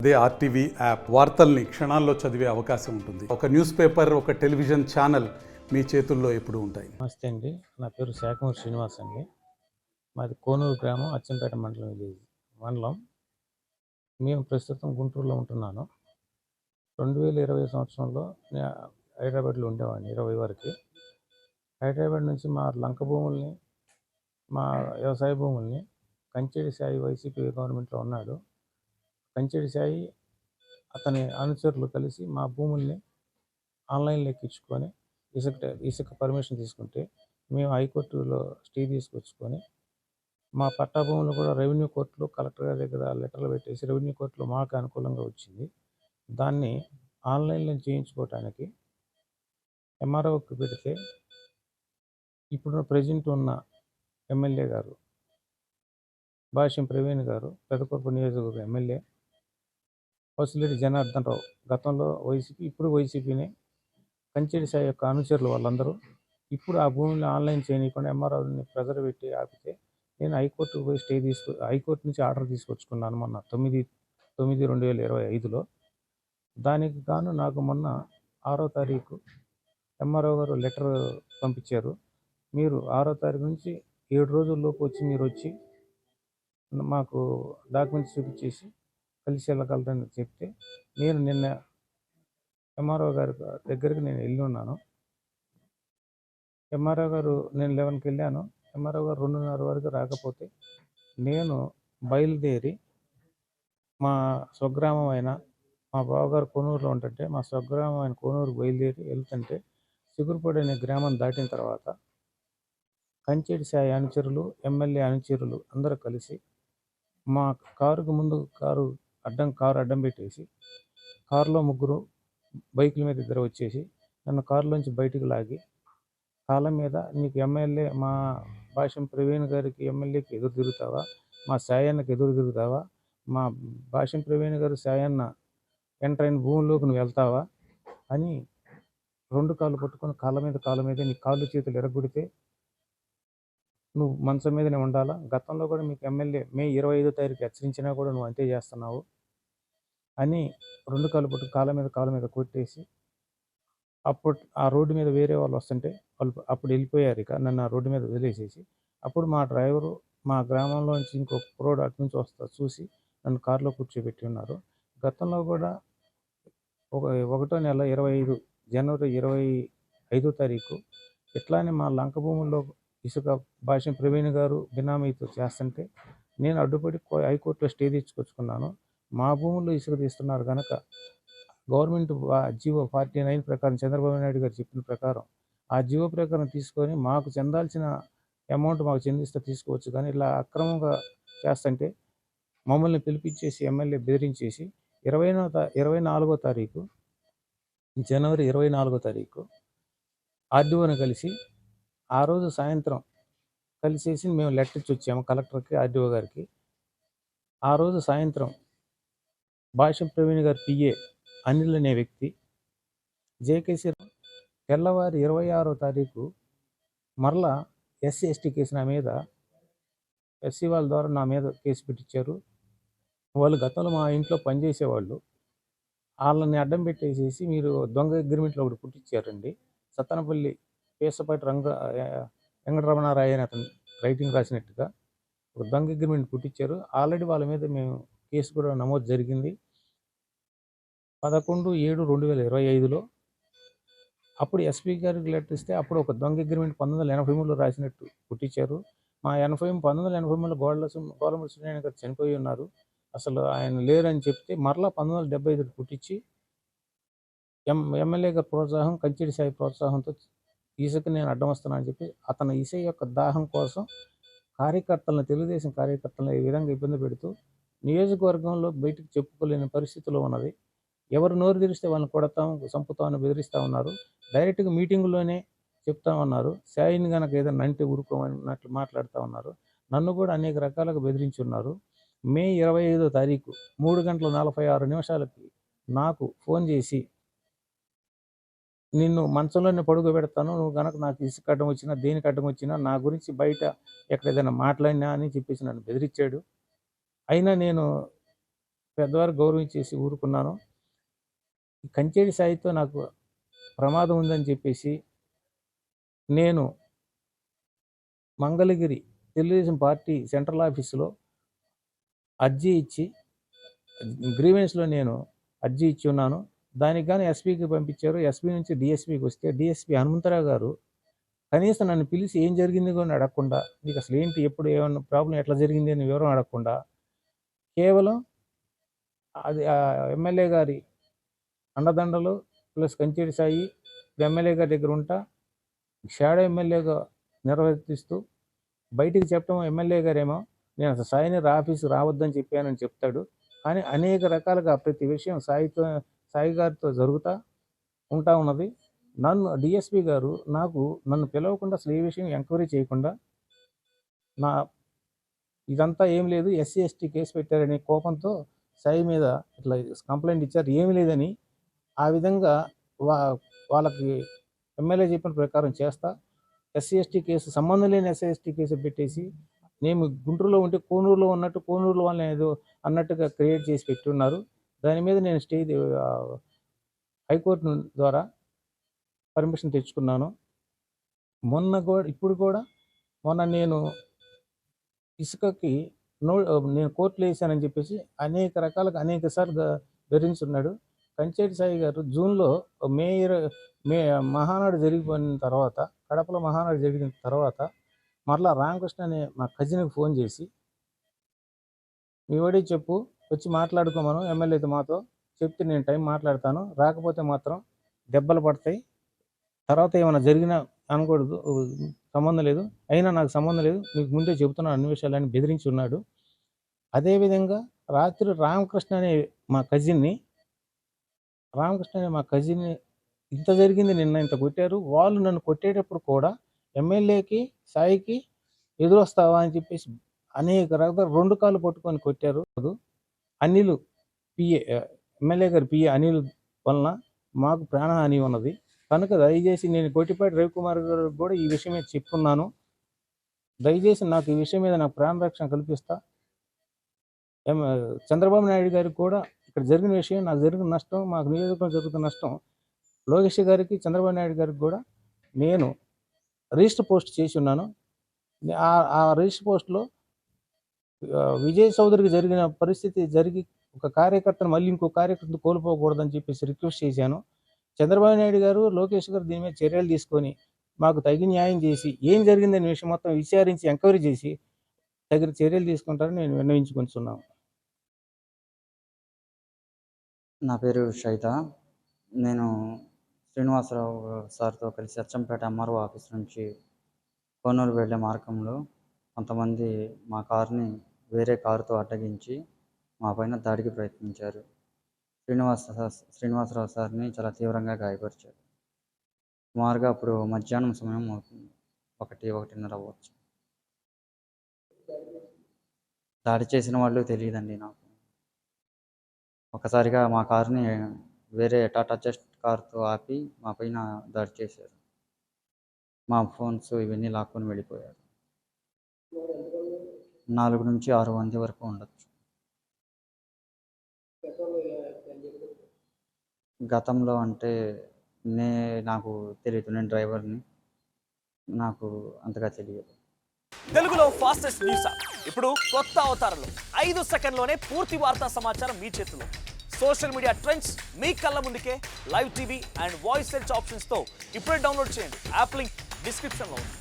అదే RTV app వార్తల్ని క్షణాల్లో చదివే అవకాశం ఉంటుంది. ఒక న్యూస్ పేపర్, ఒక టెలివిజన్ ఛానల్ మీ చేతుల్లో ఎప్పుడూ ఉంటాయి. నమస్తే అండి, నా పేరు శాఖమూరి శ్రీనివాస్ అండి. మాది కోనూరు గ్రామం, అచ్చంపేట మండలం. మేము ప్రస్తుతం గుంటూరులో ఉంటున్నాను. 2020 సంవత్సరంలో హైదరాబాద్లో ఉండేవాడిని 20 వరకు. హైదరాబాద్ నుంచి మా లంక భూముల్ని, మా వ్యవసాయ భూముల్ని కంచేడి సాయి వైసీపీ గవర్నమెంట్లో ఉన్నాడు. కంచేడి సాయి అతని అనుచరులు కలిసి మా భూముల్ని ఆన్లైన్లో ఎక్కించుకొని ఇసుక పర్మిషన్ తీసుకుంటే మేము హైకోర్టులో స్టే తీసుకొచ్చుకొని మా పట్టా భూములు కూడా రెవెన్యూ కోర్టులో కలెక్టర్ గారి దగ్గర లెటర్లు పెట్టేసి రెవెన్యూ కోర్టులో మాకు అనుకూలంగా వచ్చింది. దాన్ని ఆన్లైన్లో చేయించుకోవటానికి ఎంఆర్ఓకి పెడితే ఇప్పుడు ప్రెజెంట్ ఉన్న ఎమ్మెల్యే గారు భాష్యం ప్రవీణ్ గారు, పెదకొర్పు నియోజకవర్గ ఎమ్మెల్యే, వసిరెడ్డి జనార్దన్ రావు, గతంలో వైసీపీ, ఇప్పుడు వైసీపీనే, కంచేడి సాయి యొక్క అనుచరులు వాళ్ళందరూ ఇప్పుడు ఆ భూమిని ఆన్లైన్ చేయనీయకుండా ఎంఆర్ఓని ప్రెజర్ పెట్టి ఆపితే నేను హైకోర్టుకు పోయి హైకోర్టు నుంచి ఆర్డర్ తీసుకొచ్చుకున్నాను మొన్న 9/9/2025లో. దానికి గాను నాకు మొన్న 6వ తారీఖు ఎంఆర్ఓ గారు లెటర్ పంపించారు. మీరు 6వ తారీఖు నుంచి 7 రోజుల్లోపు మీరు వచ్చి మాకు డాక్యుమెంట్స్ చూపించేసి కలిసి వెళ్ళగలరని చెప్తే నేను నిన్న ఎంఆర్ఓ గారి దగ్గరికి నేను వెళ్ళి ఉన్నాను. ఎంఆర్ఓ గారు నేను 11కి వెళ్ళాను. ఎంఆర్ఓ గారు 2:30 వరకు రాకపోతే నేను బయలుదేరి మా స్వగ్రామం అయిన మా బావగారు కోనూరులో ఉంటుంటే మా స్వగ్రామం అయిన కోనూరు బయలుదేరి వెళ్తుంటే చిగురుపూడి అనే గ్రామం దాటిన తర్వాత కంచేడి సాయి అనుచరులు, ఎమ్మెల్యే అనుచరులు అందరూ కలిసి మా కారుకు ముందు కారు అడ్డం పెట్టేసి కారులో ముగ్గురు, బైకుల మీద ఇద్దరు వచ్చేసి నన్ను కారులోంచి బయటకు లాగి కాళ్ళ మీద నీకు ఎమ్మెల్యే మా భాష్యం ప్రవీణ్ గారికి ఎమ్మెల్యేకి ఎదురు తిరుగుతావా, మా సాయన్నకి ఎదురు తిరుగుతావా, మా భాష్యం ప్రవీణ్ గారు సాయన్న ఎంటర్ అయిన భూమిలోకి నువ్వు వెళ్తావా అని 2 కాళ్ళు పట్టుకొని కాళ్ళ మీద నీ కాళ్ళు చేతులు ఎరగొడితే నువ్వు మంచం మీదనే ఉండాలా. గతంలో కూడా మీకు ఎమ్మెల్యే మే 25వ తారీఖు హెచ్చరించినా కూడా నువ్వు అంతే చేస్తున్నావు అని 2 కాళ్ళు పట్టు కాళ్ళ మీద కొట్టేసి అప్పుడు ఆ రోడ్డు మీద వేరే వాళ్ళు వస్తుంటే వాళ్ళు అప్పుడు వెళ్ళిపోయారు. ఇక నన్ను ఆ రోడ్డు మీద వదిలేసేసి అప్పుడు మా డ్రైవరు మా గ్రామంలో నుంచి ఇంకో రోడ్ అటు నుంచి వస్తా చూసి నన్ను కారులో కూర్చోబెట్టి ఉన్నారు. గతంలో కూడా 1వ నెల 25 జనవరి 25వ తారీఖు ఇట్లానే మా లంక భూముల్లో ఇసుక భాష్యం ప్రవీణ్ గారు బినామీతో చేస్తుంటే నేను అడ్డుపడి హైకోర్టులో స్టే తెచ్చుకొచ్చుకున్నాను. మా భూముల్లో ఇసుక తీస్తున్నారు కనుక గవర్నమెంట్ జీవో 49 ప్రకారం చంద్రబాబు నాయుడు గారు చెప్పిన ప్రకారం ఆ జీవో ప్రకారం తీసుకొని మాకు చెందాల్సిన అమౌంట్ మాకు చెందిస్తే తీసుకోవచ్చు, కానీ ఇలా అక్రమంగా చేస్తుంటే మమ్మల్ని పిలిపించేసి ఎమ్మెల్యే బెదిరించేసి 24వ తారీఖు జనవరి 24వ తారీఖు ఆర్డీఓని కలిసి ఆ రోజు సాయంత్రం కలిసేసి మేము లెటర్ ఇచ్చి వచ్చాము కలెక్టర్కి, ఆర్డీఓ గారికి. ఆ రోజు సాయంత్రం భాష్యం ప్రవీణ్ గారి పిఏ అనిల్ అనే వ్యక్తి జేకేసీ తెల్లవారి 26వ తారీఖు మరలా SC/ST కేసు నా మీద, ఎస్సీ వాళ్ళ ద్వారా నా మీద కేసు పెట్టించారు. వాళ్ళు గతంలో మా ఇంట్లో పనిచేసేవాళ్ళు, వాళ్ళని అడ్డం పెట్టేసేసి మీరు దొంగ అగ్రిమెంట్లో ఒకటి పుట్టించారండి. సత్తనపల్లి పేసపాటి వెంకటరమణారాయ అని అతను రైటింగ్ రాసినట్టుగా ఒక దొంగ అగ్రిమెంట్ పుట్టించారు. ఆల్రెడీ వాళ్ళ మీద మేము కేసు కూడా నమోదు జరిగింది 11/7/2025లో. అప్పుడు ఎస్పీ గారికి లెటర్ ఇస్తే అప్పుడు ఒక దొంగ అగ్రిమెంట్ 1983లో రాసినట్టు పుట్టించారు. మా 1983లో గోడలమూడి సూర్యనారాయణ గారు చనిపోయి ఉన్నారు, అసలు ఆయన లేరని చెప్తే మరలా 1975 పుట్టించి ఎమ్మెల్యే గారి ప్రోత్సాహం, కంచేడి సాయి ప్రోత్సాహంతో ఇసుక నేను అడ్డం వస్తున్నానని చెప్పి అతను ఇసుక యొక్క దాహం కోసం తెలుగుదేశం కార్యకర్తలను ఈ విధంగా ఇబ్బంది పెడుతూ నియోజకవర్గంలో బయటకు చెప్పుకోలేని పరిస్థితిలో ఉన్నది. ఎవరు నోరు తెరిస్తే వాళ్ళని కొడతాం, చంపుతామని బెదిరిస్తూ ఉన్నారు. డైరెక్ట్గా మీటింగుల్లోనే చెప్తా ఉన్నారు. సాయిని కనుక ఏదైనా అంటే ఊరుకోమన్నట్లు మాట్లాడుతూ ఉన్నారు. నన్ను కూడా అనేక రకాలుగా బెదిరించి ఉన్నారు. మే 25వ తారీఖు 3:46 నాకు ఫోన్ చేసి నిన్ను మంచంలోనే పడుకోబెడతాను, నువ్వు కనుక నాకు ఇసుక అడ్డం వచ్చినా దేనికి అడ్డం వచ్చినా నా గురించి బయట ఎక్కడ ఏదైనా మాట్లాడినా అని చెప్పేసి నన్ను బెదిరించాడు. అయినా నేను పెద్దవారు గౌరవించేసి ఊరుకున్నాను. కంచేడి సాయితో నాకు ప్రమాదం ఉందని చెప్పేసి నేను మంగళగిరి తెలుగుదేశం పార్టీ సెంట్రల్ ఆఫీసులో అర్జీ ఇచ్చి గ్రీవెన్స్లో నేను అర్జీ ఇచ్చి ఉన్నాను. దానికి గాను ఎస్పీకి పంపించారు. ఎస్పీ నుంచి డిఎస్పీకి వస్తే డిఎస్పీ హనుమంతరావు గారు కనీసం నన్ను పిలిచి ఏం జరిగింది కూడా అడగకుండా, నీకు అసలు ఏంటి, ఎప్పుడు ఏమన్నా ప్రాబ్లం ఎట్లా జరిగింది అని వివరం అడగకుండా, కేవలం అది ఎమ్మెల్యే గారి అండదండలు ప్లస్ కంచేడి సాయి ఎమ్మెల్యే గారి దగ్గర ఉంటా షాడో ఎమ్మెల్యేగా నిర్వర్తిస్తూ బయటికి చెప్పడం, ఎమ్మెల్యే గారేమో నేను అసలు సాయిని ఆఫీసు రావద్దని చెప్పానని చెప్తాడు. కానీ అనేక రకాలుగా ప్రతి విషయం సాయి గారితో జరుగుతూ ఉంటా ఉన్నది. నన్ను డిఎస్పీ గారు నన్ను పిలవకుండా అసలు ఏ విషయం ఎంక్వైరీ చేయకుండా నా ఇదంతా ఏం లేదు, ఎస్సీ ఎస్టీ కేసు పెట్టారనే కోపంతో సాయి మీద ఇట్లా కంప్లైంట్ ఇచ్చారు, ఏమీ లేదని ఆ విధంగా వాళ్ళకి ఎమ్మెల్యే చెప్పిన ప్రకారం చేస్తా ఎస్సీ ఎస్టీ కేసు సంబంధం లేని ఎస్సీ ఎస్టీ కేసు పెట్టేసి నేను గుంటూరులో ఉంటే కోనూరులో ఉన్నట్టు కోనూరులో వాళ్ళని ఏదో అన్నట్టుగా క్రియేట్ చేసి పెట్టున్నారు. దాని మీద నేను హైకోర్టు ద్వారా పర్మిషన్ తెచ్చుకున్నాను. మొన్న నేను ఇసుకకి నేను కోర్టులో వేసానని చెప్పేసి అనేక సార్లు బెదిరించున్నాడు. కంచేటి సాయి గారు జూన్లో మహానాడు జరిగిపోయిన తర్వాత, కడపలో మహానాడు జరిగిన తర్వాత మరలా రామకృష్ణ అనే మా కజిన్కి ఫోన్ చేసి, మీ వాడికి చెప్పు వచ్చి మాట్లాడుకోమను ఎమ్మెల్యేతో, మాతో చెప్తే నేను టైం మాట్లాడతాను, రాకపోతే మాత్రం దెబ్బలు పడతాయి, తర్వాత ఏమైనా జరిగినా అనకూడదు, సంబంధం లేదు, అయినా నాకు సంబంధం లేదు, మీకు ముందే చెబుతున్నాను అన్ని విషయాలని బెదిరించి ఉన్నాడు. అదేవిధంగా రాత్రి రామకృష్ణ అనే మా కజిన్ని ఇంత జరిగింది, నిన్న ఇంత కొట్టారు, వాళ్ళు నన్ను కొట్టేటప్పుడు కూడా ఎమ్మెల్యేకి సాయికి ఎదురొస్తావా అని చెప్పేసి అనేక రకాల 2 కాళ్ళు పట్టుకొని కొట్టారు. అనిల్ పిఏ, ఎమ్మెల్యే గారి పిఏ అనిల్ వలన మాకు ప్రాణహాని ఉన్నది కనుక దయచేసి నేను కొట్టిపాటి రవికుమార్ గారు కూడా ఈ విషయం మీద చెప్పుకున్నాను, దయచేసి నాకు ఈ విషయం మీద నాకు ప్రాణరక్షణ కల్పిస్తా. చంద్రబాబు నాయుడు గారికి కూడా ఇక్కడ జరిగిన విషయం, నాకు జరిగిన నష్టం, మాకు నియోజకవర్గం జరుగుతున్న నష్టం, లోకేష్ గారికి చంద్రబాబు నాయుడు గారికి కూడా నేను రిజిస్టర్ పోస్ట్ చేసి ఉన్నాను. ఆ రిజిస్టర్ పోస్ట్లో విజయ్ చౌదరికి జరిగిన పరిస్థితి జరిగి ఒక కార్యకర్తను మళ్ళీ ఇంకో కార్యకర్తను కోల్పోకూడదని చెప్పేసి రిక్వెస్ట్ చేశాను. చంద్రబాబు నాయుడు గారు, లోకేష్ గారు దీని మీద చర్యలు తీసుకొని మాకు తగిన న్యాయం చేసి ఏం జరిగిందనే విషయం మొత్తం విచారించి ఎంక్వైరీ చేసి తగిన చర్యలు తీసుకుంటారని నేను విన్నవించుకుంటున్నాను. నా పేరు షైత. నేను శ్రీనివాసరావు సార్తో కలిసి అచ్చంపేట ఎంఆర్ఓ ఆఫీస్ నుంచి కోనూరు వెళ్ళే మార్గంలో కొంతమంది మా కారుని వేరే కారుతో అడ్డగించి మా పైన దాడికి ప్రయత్నించారు. శ్రీనివాసరావు సార్ని చాలా తీవ్రంగా గాయపరిచారు. సుమారుగా అప్పుడు మధ్యాహ్నం సమయం అవుతుంది, 1-1:30 అవ్వచ్చు. దాడి చేసిన వాళ్ళు తెలియదండి నాకు. ఒకసారిగా మా కారుని వేరే టాటా జస్ట్ కారుతో ఆపి మా పైన దాడి చేశారు. మా ఫోన్స్ ఇవన్నీ లాక్కొని వెళ్ళిపోయారు. 4 నుంచి 6 మంది వరకు ఉండొచ్చు. గతంలో అంటే నాకు తెలియదు, నేను డ్రైవర్ని, నాకు అంతగా తెలియదు. తెలుగులో ఫాస్టెస్ట్ న్యూస్ యాప్ ఇప్పుడు కొత్త అవతారంలో 5 సెకండ్లోనే పూర్తి వార్తా సమాచారం మీ చేతిలో. సోషల్ మీడియా ట్రెండ్స్ మీ కళ్ళ ముందుకే live TV and voice search ఆప్షన్స్తో ఇప్పుడే డౌన్లోడ్ చేయండి. యాప్ లింక్ డిస్క్రిప్షన్లో ఉంది.